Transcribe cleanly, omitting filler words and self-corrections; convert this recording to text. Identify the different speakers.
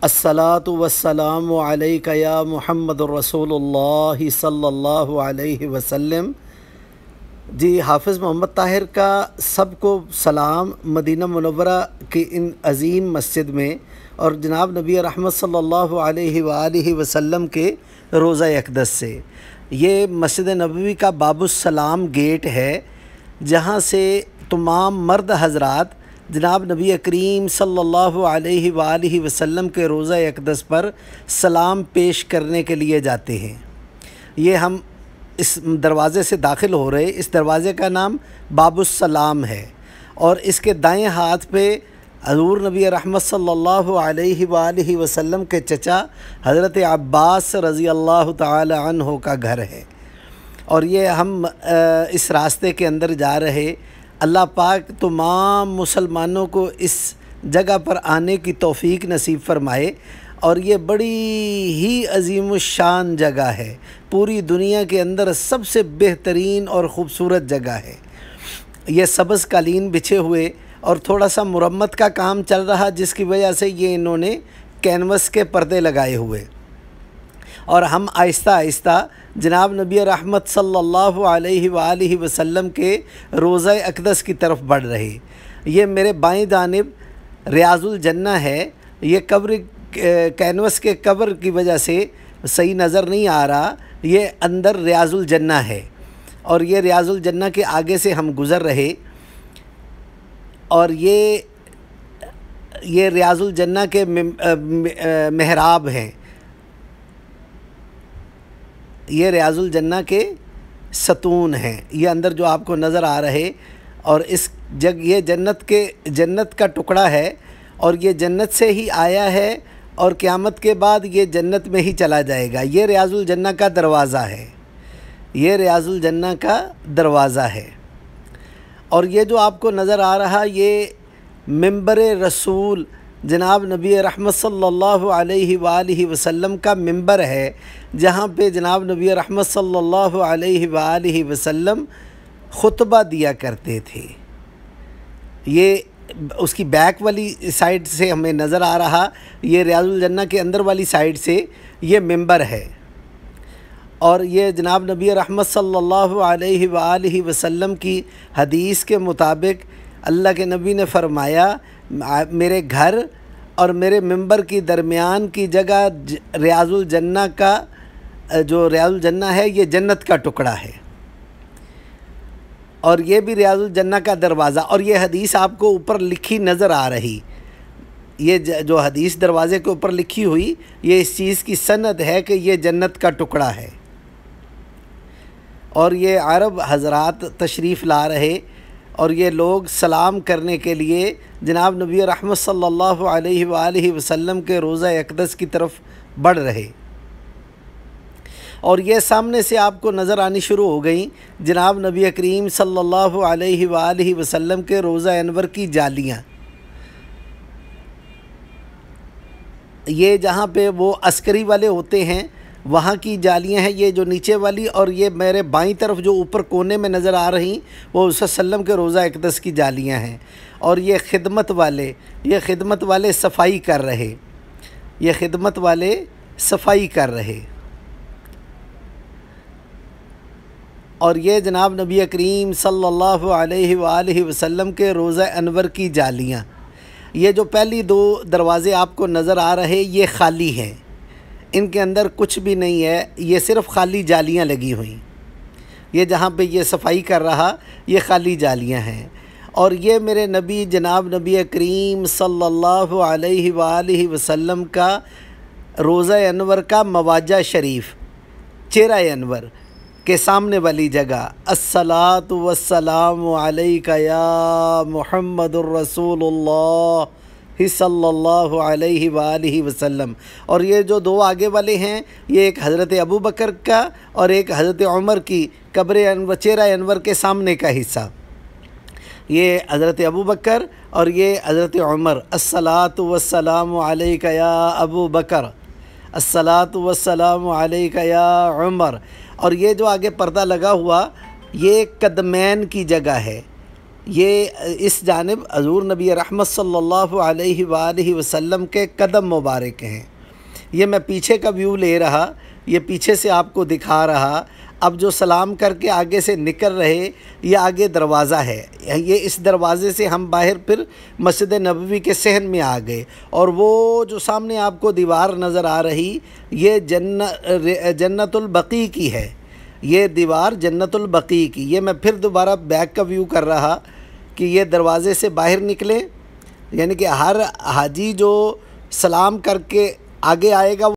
Speaker 1: الصلاۃ والسلام علیک یا محمد الرسول اللہ صلی اللہ علیہ وسلم۔ جی حافظ محمد طاہر کا سب کو سلام مدینہ منورہ کی ان عظیم مسجد میں اور جناب نبی رحمت صلی اللہ علیہ وآلہ وسلم کے روضہ اقدس سے۔ یہ مسجد نبوی کا باب السلام گیٹ ہے جہاں سے تمام مرد حضرات جناب نبی کریم صلی اللہ علیہ وآلہ وسلم کے روضہ اقدس پر سلام پیش کرنے کے لیے جاتے ہیں۔ یہ ہم اس دروازے سے داخل ہو رہے، اس دروازے کا نام باب السلام ہے اور اس کے دائیں ہاتھ پہ حضور نبی رحمت صلی اللہ علیہ وآلہ وسلم کے چچا حضرت عباس رضی اللہ تعالی عنہ کا گھر ہے، اور یہ ہم اس راستے کے اندر جا رہے۔ اللہ پاک تمام مسلمانوں کو اس جگہ پر آنے کی توفیق نصیب فرمائے، اور یہ بڑی ہی عظیم الشان جگہ ہے، پوری دنیا کے اندر سب سے بہترین اور خوبصورت جگہ ہے۔ یہ سبز قالین بچھے ہوئے اور تھوڑا سا مرمت کا کام چل رہا، جس کی وجہ سے یہ انہوں نے کینوس کے پردے لگائے ہوئے، اور ہم آہستہ آہستہ جناب نبی رحمت صلی اللہ علیہ وآلہ وسلم کے روضہ اقدس کی طرف بڑھ رہے۔ یہ میرے بائیں جانب ریاض الجنہ ہے۔ یہ قبر کینوس کے قبر کی وجہ سے صحیح نظر نہیں آ رہا، یہ اندر ریاض الجنہ ہے، اور یہ ریاض الجنہ کے آگے سے ہم گزر رہے، اور یہ ریاض الجنہ کے محراب ہیں، یہ ریاض الجنہ کے ستون ہیں، یہ اندر جو آپ کو نظر آ رہے، اور یہ جنت کا ٹکڑا ہے، اور یہ جنت سے ہی آیا ہے، اور قیامت کے بعد یہ جنت میں ہی چلا جائے گا۔ یہ ریاض الجنہ کا دروازہ ہے، یہ ریاض الجنہ کا دروازہ ہے، اور یہ جو آپ کو نظر آ رہا یہ منبر رسول جناب نبی رحمت صلی اللہ علیہ وآلہ وسلم کا منبر ہے، جہاں پہ جناب نبی رحمت صلی اللہ علیہ وآلہ وسلم خطبہ دیا کرتے تھے۔ یہ اس کی بیک والی سائیڈ سے ہمیں نظر آ رہا، یہ ریاض الجنہ کے اندر والی سائیڈ سے یہ منبر ہے، اور یہ جناب نبی رحمت صلی اللہ علیہ وآلہ وسلم کی حدیث کے مطابق اللہ کے نبی نے فرمایا، میرے گھر اور میرے منبر کی درمیان کی جگہ ریاض الجنہ کا جو ریاض الجنہ ہے یہ جنت کا ٹکڑا ہے، اور یہ بھی ریاض الجنہ کا دروازہ، اور یہ حدیث آپ کو اوپر لکھی نظر آ رہی، یہ جو حدیث دروازے کے اوپر لکھی ہوئی یہ اس چیز کی سند ہے کہ یہ جنت کا ٹکڑا ہے، اور یہ عرب حضرات تشریف لا رہے، اور یہ لوگ سلام کرنے کے لیے جناب نبی رحمت صلی اللہ علیہ وآلہ وسلم کے روضہ اقدس کی طرف بڑھ رہے، اور یہ سامنے سے آپ کو نظر آنی شروع ہو گئیں جناب نبی کریم صلی اللہ علیہ وآلہ وسلم کے روضہ انور کی جالیاں۔ یہ جہاں پہ وہ عسکری والے ہوتے ہیں وہاں کی جالیاں ہیں، یہ جو نیچے والی، اور یہ میرے بائیں طرف جو اوپر کونے میں نظر آ رہی وہ صلی اللہ علیہ وسلم کے روضہ اقدس کی جالیاں ہیں، اور یہ خدمت والے صفائی کر رہے، یہ خدمت والے صفائی کر رہے، اور یہ جناب نبی کریم صلی اللہ علیہ وآلہ وسلم کے روضہ انور کی جالیاں۔ یہ جو پہلی دو دروازے آپ کو نظر آ رہے یہ خالی ہیں، ان کے اندر کچھ بھی نہیں ہے، یہ صرف خالی جالیاں لگی ہوئیں، یہ جہاں پہ یہ صفائی کر رہا یہ خالی جالیاں ہیں، اور یہ میرے نبی جناب نبی کریم صلی اللہ علیہ وآلہ وسلم کا روضہ انور کا مواجہ شریف، چہرہ انور کے سامنے والی جگہ، الصلاۃ والسلام علیک یا محمد الرسول اللہ صلی اللہ علیہ وآلہ وسلم، اور یہ جو دو آگے والے ہیں یہ ایک حضرت ابو بکر کا اور ایک حضرت عمر کی قبر انور، چہرہ انور کے سامنے کا حصہ، یہ حضرت ابو بکر اور یہ حضرت عمر، الصلاۃ والسلام علیک یا ابو بکر، الصلاۃ والسلام علیک یا عمر، اور یہ جو آگے پردہ لگا ہوا یہ قدمین کی جگہ ہے، یہ اس جانب حضور نبی رحمت صلی اللہ علیہ وآلہ وسلم کے قدم مبارک ہیں۔ یہ میں پیچھے کا ویو لے رہا، یہ پیچھے سے آپ کو دکھا رہا۔ اب جو سلام کر کے آگے سے نکل رہے، یہ آگے دروازہ ہے، یہ اس دروازے سے ہم باہر پھر مسجد نبوی کے صحن میں آ گئے، اور وہ جو سامنے آپ کو دیوار نظر آ رہی، یہ جنت البقیع کی ہے، یہ دیوار جنت البقیع کی۔ یہ میں پھر دوبارہ بیک کا ویو کر رہا کہ یہ دروازے سے باہر نکلے، یعنی کہ ہر حاجی جو سلام کر کے آگے آئے گا